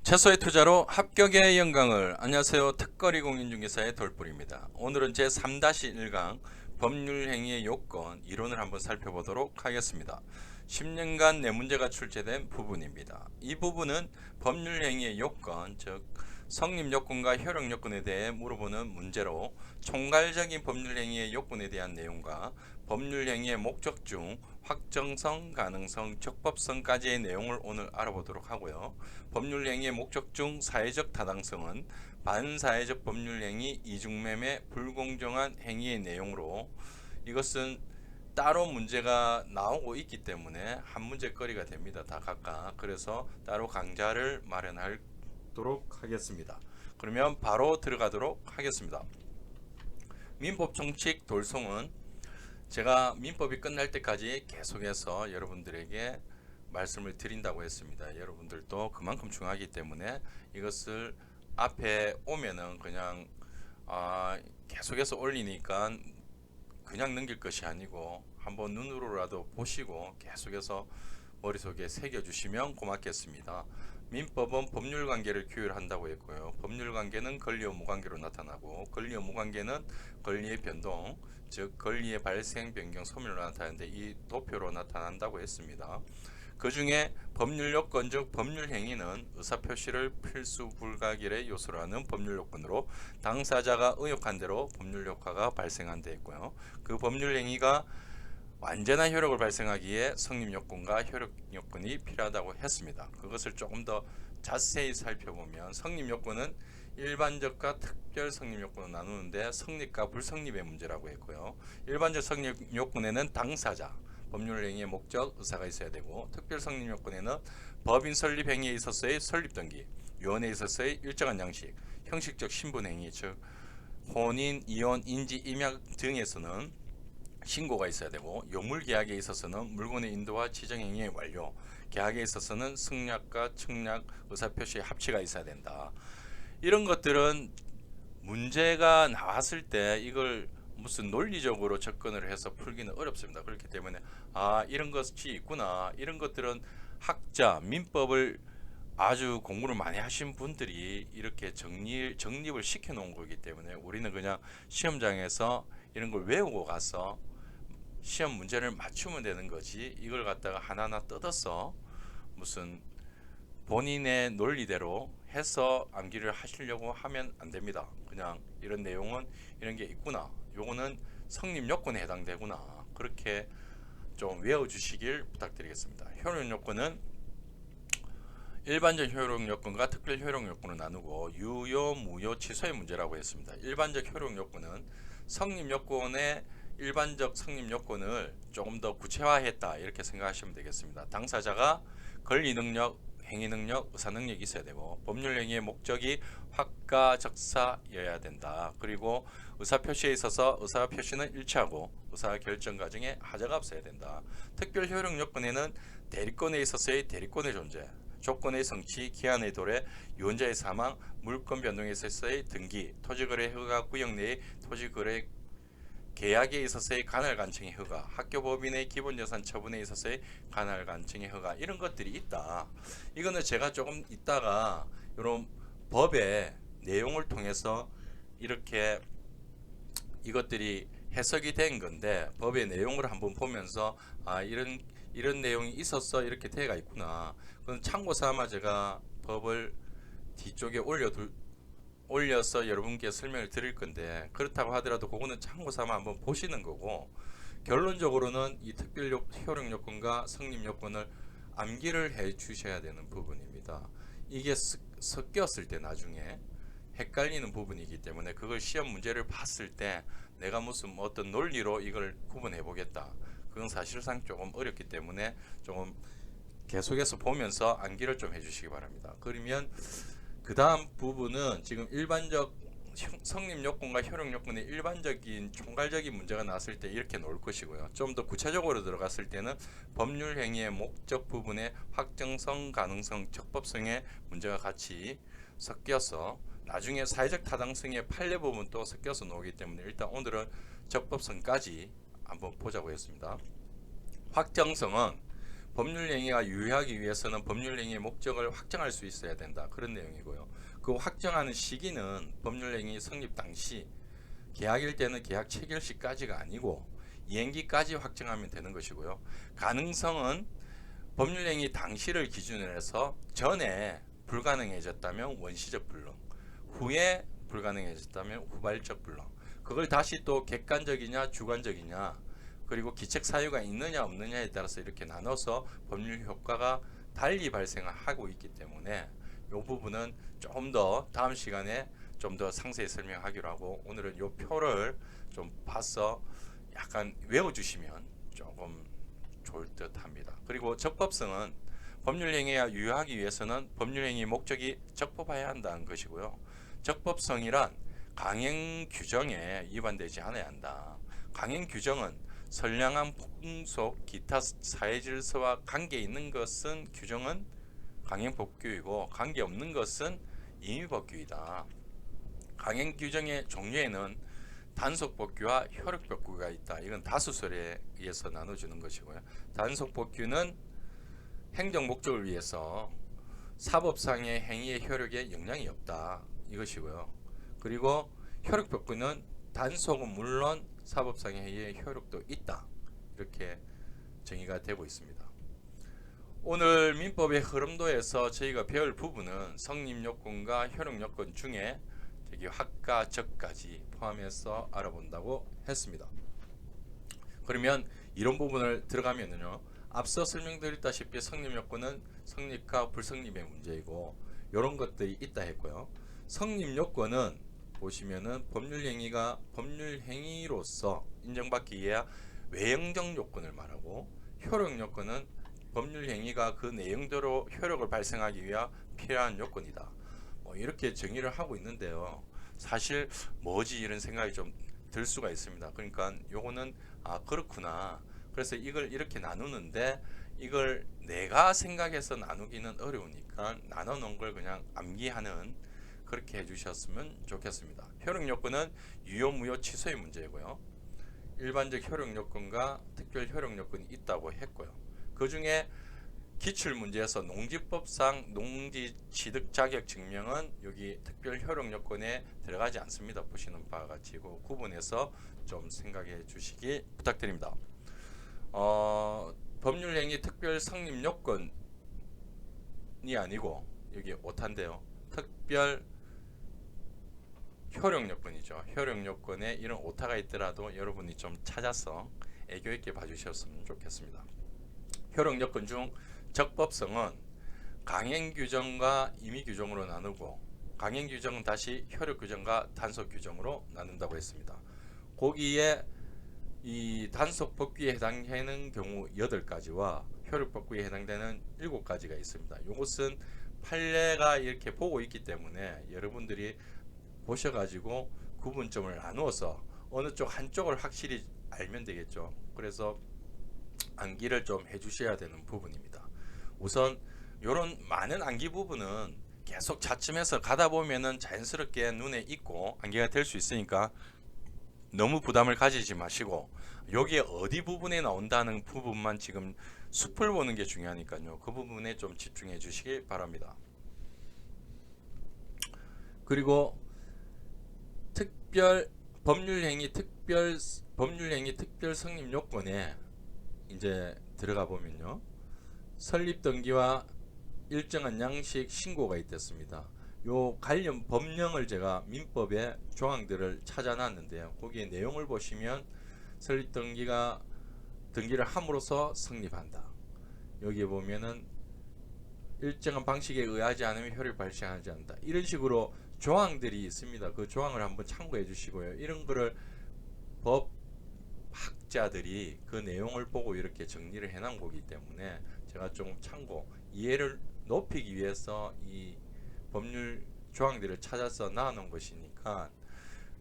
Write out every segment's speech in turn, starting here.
최소의 투자로 합격의 영광을. 안녕하세요. 특거리 공인중개사의 돌뿌리입니다. 오늘은 제 3-1강 법률행위의 요건 이론을 한번 살펴보도록 하겠습니다. 10년간 내 문제가 출제된 부분입니다. 이 부분은 법률행위의 요건, 즉 성립요건과 효력요건에 대해 물어보는 문제로 총괄적인 법률행위의 요건에 대한 내용과 법률행위의 목적 중 확정성, 가능성, 적법성까지의 내용을 오늘 알아보도록 하고요. 법률행위의 목적 중 사회적 타당성은 반사회적 법률행위, 이중매매, 불공정한 행위의 내용으로 이것은 따로 문제가 나오고 있기 때문에 한 문제거리가 됩니다. 다 각각. 그래서 따로 강좌를 마련하도록 하겠습니다. 그러면 바로 들어가도록 하겠습니다. 민법 총칙 돌송은 제가 민법이 끝날 때까지 계속해서 여러분들에게 말씀을 드린다고 했습니다. 여러분들도 그만큼 중요하기 때문에 이것을 앞에 오면은 그냥 계속해서 올리니까 그냥 넘길 것이 아니고 한번 눈으로라도 보시고 계속해서 머릿속에 새겨주시면 고맙겠습니다. 민법은 법률관계를 규율한다고 했고요. 법률관계는 권리 의무 관계로 나타나고 권리 의무 관계는 권리의 변동, 즉 권리의 발생, 변경, 소멸로 나타나는데 이 도표로 나타난다고 했습니다. 그 중에 법률요건 즉 법률행위는 의사표시를 필수 불가결의 요소로 하는 법률요건으로 당사자가 의혹한 대로 법률효과가 발생한다 했고요. 그 법률행위가 완전한 효력을 발생하기에 성립요건과 효력요건이 필요하다고 했습니다. 그것을 조금 더 자세히 살펴보면 성립요건은 일반적과 특별 성립요건을 나누는데 성립과 불성립의 문제라고 했고요. 일반적 성립요건에는 당사자, 법률행위의 목적, 의사가 있어야 되고 특별 성립요건에는 법인 설립 행위에 있어서의 설립 등기, 유언에 있어서의 일정한 양식, 형식적 신분행위 즉 혼인, 이혼, 인지, 임약 등에서는 신고가 있어야 되고 요물계약에 있어서는 물건의 인도와 지정행위의 완료, 계약에 있어서는 승낙과 청약, 의사표시의 합치가 있어야 된다. 이런 것들은 문제가 나왔을 때 이걸 무슨 논리적으로 접근을 해서 풀기는 어렵습니다. 그렇기 때문에 이런 것이 있구나, 이런 것들은 학자, 민법을 아주 공부를 많이 하신 분들이 이렇게 정립을 시켜 놓은 거기 때문에 우리는 그냥 시험장에서 이런 걸 외우고 가서 시험 문제를 맞추면 되는 거지, 이걸 갖다가 하나하나 뜯어서 무슨 본인의 논리대로 해서 암기를 하시려고 하면 안 됩니다. 그냥 이런 내용은 이런 게 있구나, 요거는 성립 요건에 해당되구나, 그렇게 좀 외워주시길 부탁드리겠습니다. 효력 요건은 일반적 효력 요건과 특별 효력 요건을 나누고 유효, 무효, 취소의 문제라고 했습니다. 일반적 효력 요건은 성립 요건의 일반적 성립 요건을 조금 더 구체화했다 이렇게 생각하시면 되겠습니다. 당사자가 권리 능력, 행위 능력, 의사 능력이 있어야 되고 법률 행위의 목적이 확가적사여야 된다. 그리고 의사 표시에 있어서 의사 표시는 일치하고 의사 결정 과정에 하자가 없어야 된다. 특별 효력 요건에는 대리권에 있어서의 대리권의 존재, 조건의 성취, 기한의 도래, 유언자의 사망, 물권 변동에 있어서의 등기, 토지거래 허가 구역 내의 토지거래 계약에 있어서의 관할 간청의 허가, 학교법인의 기본예산 처분에 있어서의 관할 간청의 허가, 이런 것들이 있다. 이거는 제가 조금 이따가 이런 법의 내용을 통해서 이렇게 이것들이 해석이 된 건데 법의 내용을 한번 보면서 이런 내용이 있었어, 이렇게 되어가 있구나. 그건 참고 삼아 제가 법을 뒤쪽에 올려서 여러분께 설명을 드릴 건데, 그렇다고 하더라도 그거는 참고 삼아 한번 보시는 거고, 결론적으로는 이 특별 효력 요건과 성립 요건을 암기를 해 주셔야 되는 부분입니다. 이게 섞였을 때 나중에 헷갈리는 부분이기 때문에 그걸 시험 문제를 봤을 때 내가 무슨 어떤 논리로 이걸 구분해 보겠다, 그건 사실상 조금 어렵기 때문에 조금 계속해서 보면서 암기를 좀 해주시기 바랍니다. 그러면 그 다음 부분은 지금 일반적 성립 요건과 효력 요건의 일반적인 총괄적인 문제가 나왔을 때 이렇게 놓을 것이고요. 좀 더 구체적으로 들어갔을 때는 법률 행위의 목적 부분의 확정성, 가능성, 적법성의 문제가 같이 섞여서 나중에 사회적 타당성의 판례 부분 또 섞여서 나오기 때문에 일단 오늘은 적법성까지 한번 보자고 했습니다. 확정성은 법률행위가 유효하기 위해서는 법률행위의 목적을 확정할 수 있어야 된다. 그런 내용이고요. 그 확정하는 시기는 법률행위 성립 당시, 계약일 때는 계약 체결 시까지가 아니고 이행기까지 확정하면 되는 것이고요. 가능성은 법률행위 당시를 기준으로 해서 전에 불가능해졌다면 원시적 불능, 후에 불가능해졌다면 후발적 불능, 그걸 다시 또 객관적이냐 주관적이냐, 그리고 기책 사유가 있느냐 없느냐에 따라서 이렇게 나눠서 법률 효과가 달리 발생하고 있기 때문에 이 부분은 조금 더 다음 시간에 좀 더 상세히 설명하기로 하고, 오늘은 이 표를 좀 봐서 약간 외워주시면 조금 좋을 듯 합니다. 그리고 적법성은 법률행위가 유효하기 위해서는 법률행위 목적이 적법해야 한다는 것이고요. 적법성이란 강행 규정에 위반되지 않아야 한다. 강행 규정은 선량한 풍속, 기타 사회질서와 관계 있는 것은 규정은 강행법규이고 관계 없는 것은 임의법규이다. 강행 규정의 종류에는 단속법규와 효력법규가 있다. 이건 다수설에 의해서 나눠주는 것이고요. 단속법규는 행정 목적을 위해서 사법상의 행위의 효력에 영향이 없다. 이것이고요. 그리고 효력법규는 단속은 물론 사법상의 행위의 효력도 있다. 이렇게 정의가 되고 있습니다. 오늘 민법의 흐름도에서 저희가 배울 부분은 성립요건과 효력요건 중에 학과 적까지 포함해서 알아본다고 했습니다. 그러면 이런 부분을 들어가면요, 앞서 설명드렸다시피 성립요건은 성립과 불성립의 문제이고 이런 것들이 있다 했고요. 성립요건은 보시면은 법률행위가 법률행위로서 인정받기 위해 외형적 요건을 말하고, 효력요건은 법률행위가 그 내용대로 효력을 발생하기 위해 필요한 요건이다. 이렇게 정의를 하고 있는데요. 사실 뭐지 이런 생각이 좀 들 수가 있습니다. 그러니까 요거는 그렇구나. 그래서 이걸 이렇게 나누는데 이걸 내가 생각해서 나누기는 어려우니까 나눠 놓은 걸 그냥 암기하는, 그렇게 해주셨으면 좋겠습니다. 효력요건은 유효 무효 취소의 문제고요. 일반적 효력요건과 특별 효력요건이 있다고 했고요. 그 중에 기출문제에서 농지법상 농지 취득 자격 증명은 여기 특별 효력 요건에 들어가지 않습니다. 보시는 바와 같이 구분해서 좀 생각해 주시기 부탁드립니다. 법률행위 특별 성립 요건이 아니고 여기 오타인데요. 특별 효력 요건이죠. 효력 요건에 이런 오타가 있더라도 여러분이 좀 찾아서 애교 있게 봐주셨으면 좋겠습니다. 효력 요건 중 적법성은 강행규정과 임의규정으로 나누고, 강행규정은 다시 효력규정과 단속규정으로 나눈다고 했습니다. 거기에 이 단속법규에 해당하는 경우 8가지와 효력법규에 해당되는 7가지가 있습니다. 이것은 판례가 이렇게 보고 있기 때문에 여러분들이 보셔가지고 구분점을 나누어서 어느 쪽 한쪽을 확실히 알면 되겠죠. 그래서 암기를 좀 해주셔야 되는 부분입니다. 우선 이런 많은 암기 부분은 계속 차츰해서 가다 보면은 자연스럽게 눈에 익고 암기가 될 수 있으니까 너무 부담을 가지지 마시고, 여기에 어디 부분에 나온다는 부분만 지금 숲을 보는 게 중요하니까요. 그 부분에 좀 집중해 주시기 바랍니다. 그리고 법률행위 특별 성립 요건에 이제 들어가 보면요, 설립 등기와 일정한 양식 신고가 있겠습니다. 요 관련 법령을 제가 민법의 조항들을 찾아놨는데요. 거기에 내용을 보시면 설립 등기를 함으로써 성립한다. 여기에 보면은 일정한 방식에 의하지 않으면 효력이 발생하지 않는다. 이런 식으로 조항들이 있습니다. 그 조항을 한번 참고해 주시고요. 이런 거를 법학자들이 그 내용을 보고 이렇게 정리를 해 놓은 거기 때문에 제가 좀 참고 이해를 높이기 위해서 이 법률 조항들을 찾아서 나눠놓은 것이니까,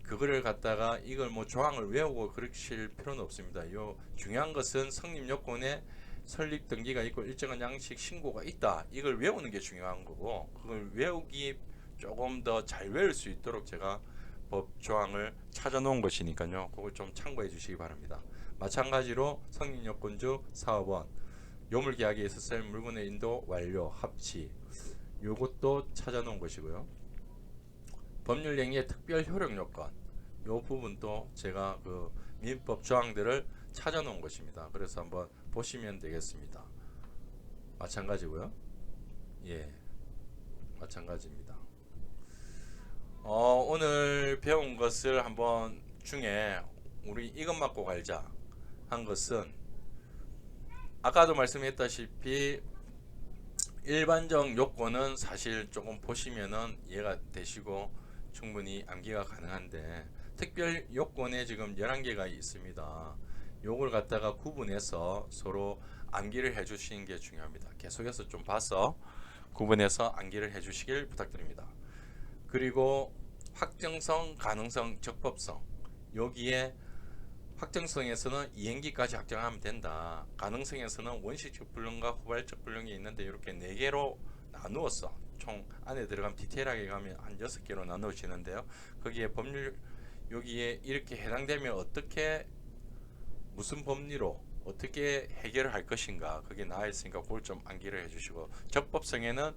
그거를 갖다가 이걸 뭐 조항을 외우고 그러실 필요는 없습니다. 요 중요한 것은 성립 요건에 설립 등기가 있고 일정한 양식 신고가 있다. 이걸 외우는 게 중요한 거고, 그걸 외우기 조금 더 잘 외울 수 있도록 제가 법 조항을 찾아 놓은 것이니까요. 그걸 좀 참고해 주시기 바랍니다. 마찬가지로 성립 요건 중 사업원, 요물계약에 있었을 물건의 인도 완료 합치 요것도 찾아놓은 것이고요. 법률행위의 특별 효력 요건 요 부분도 제가 그 민법 조항들을 찾아놓은 것입니다. 그래서 한번 보시면 되겠습니다. 마찬가지고요. 예, 마찬가지입니다. 오늘 배운 것을 한번 중에 우리 이것 맞고 갈자 한 것은 아까도 말씀했다시피 일반적 요건은 사실 조금 보시면은 이해가 되시고 충분히 암기가 가능한데 특별 요건에 지금 11개가 있습니다. 요걸 갖다가 구분해서 서로 암기를 해 주시는 게 중요합니다. 계속해서 좀 봐서 구분해서 암기를 해 주시길 부탁드립니다. 그리고 확정성, 가능성, 적법성 여기에 확정성에서는 이행기까지 확정하면 된다. 가능성에서는 원시적 불능과 후발적 불능이 있는데 이렇게 4개로 나누었어. 총 안에 들어가면 디테일하게 가면 한 6개로 나누어지는데요. 거기에 법률 여기에 이렇게 해당되면 어떻게 무슨 법리로 어떻게 해결을 할 것인가 그게 나와 있으니까 그걸 좀 암기를 해주시고 적법성에는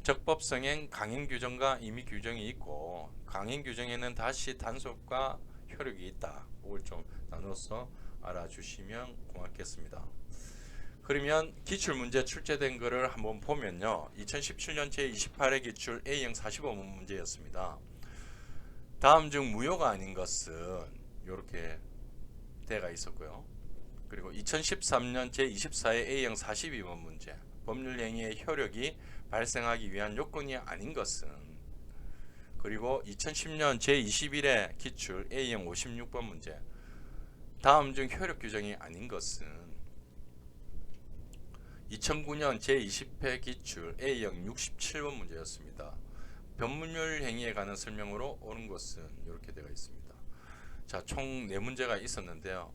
적법성엔 강행 규정과 임의 규정이 있고 강행 규정에는 다시 단속과 효력이 있다. 그걸 좀 나눠서 알아주시면 고맙겠습니다. 그러면 기출문제 출제된 거를 한번 보면요. 2017년 제28회 기출 A형 45문 문제였습니다. 다음 중 무효가 아닌 것은 이렇게 대가 있었고요. 그리고 2013년 제24회 A형 42번 문제 법률행위의 효력이 발생하기 위한 요건이 아닌 것은 그리고 2010년 제21회 기출 A형 56번 문제 다음 중 효력 규정이 아닌 것은 2009년 제20회 기출 A형 67번 문제였습니다. 법률 행위에 관한 설명으로 옳은 것은 이렇게 되어 있습니다. 자, 총 4문제가 있었는데요.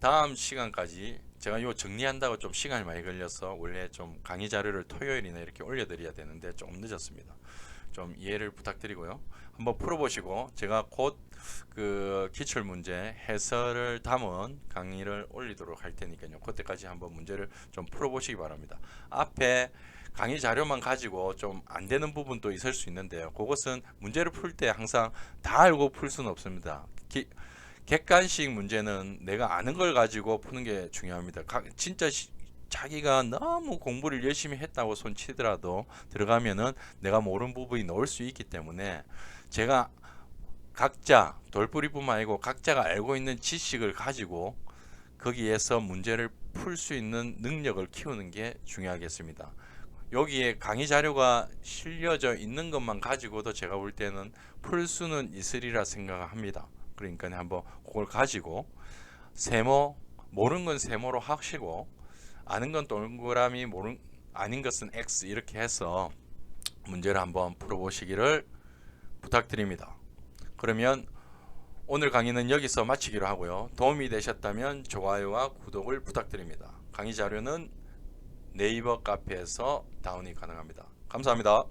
다음 시간까지 제가 이거 정리한다고 좀 시간이 많이 걸려서 원래 좀 강의 자료를 토요일이나 이렇게 올려드려야 되는데 조금 늦었습니다. 좀 이해를 부탁드리고요. 한번 풀어보시고 제가 곧 그 기출문제 해설을 담은 강의를 올리도록 할 테니까요. 그때까지 한번 문제를 좀 풀어보시기 바랍니다. 앞에 강의 자료만 가지고 좀 안 되는 부분도 있을 수 있는데요. 그것은 문제를 풀 때 항상 다 알고 풀 수는 없습니다. 객관식 문제는 내가 아는 걸 가지고 푸는 게 중요합니다. 진짜 자기가 너무 공부를 열심히 했다고 손치더라도 들어가면은 내가 모르는 부분이 나올 수 있기 때문에 제가 각자 돌뿌리뿐만 아니고 각자가 알고 있는 지식을 가지고 거기에서 문제를 풀 수 있는 능력을 키우는 게 중요하겠습니다. 여기에 강의 자료가 실려져 있는 것만 가지고도 제가 볼 때는 풀 수는 있으리라 생각합니다. 그러니까 한번 그걸 가지고 세모 모르는 건 세모로 하시고 아는 건 동그라미 아닌 것은 X 이렇게 해서 문제를 한번 풀어보시기를 부탁드립니다. 그러면 오늘 강의는 여기서 마치기로 하고요. 도움이 되셨다면 좋아요와 구독을 부탁드립니다. 강의 자료는 네이버 카페에서 다운이 가능합니다. 감사합니다.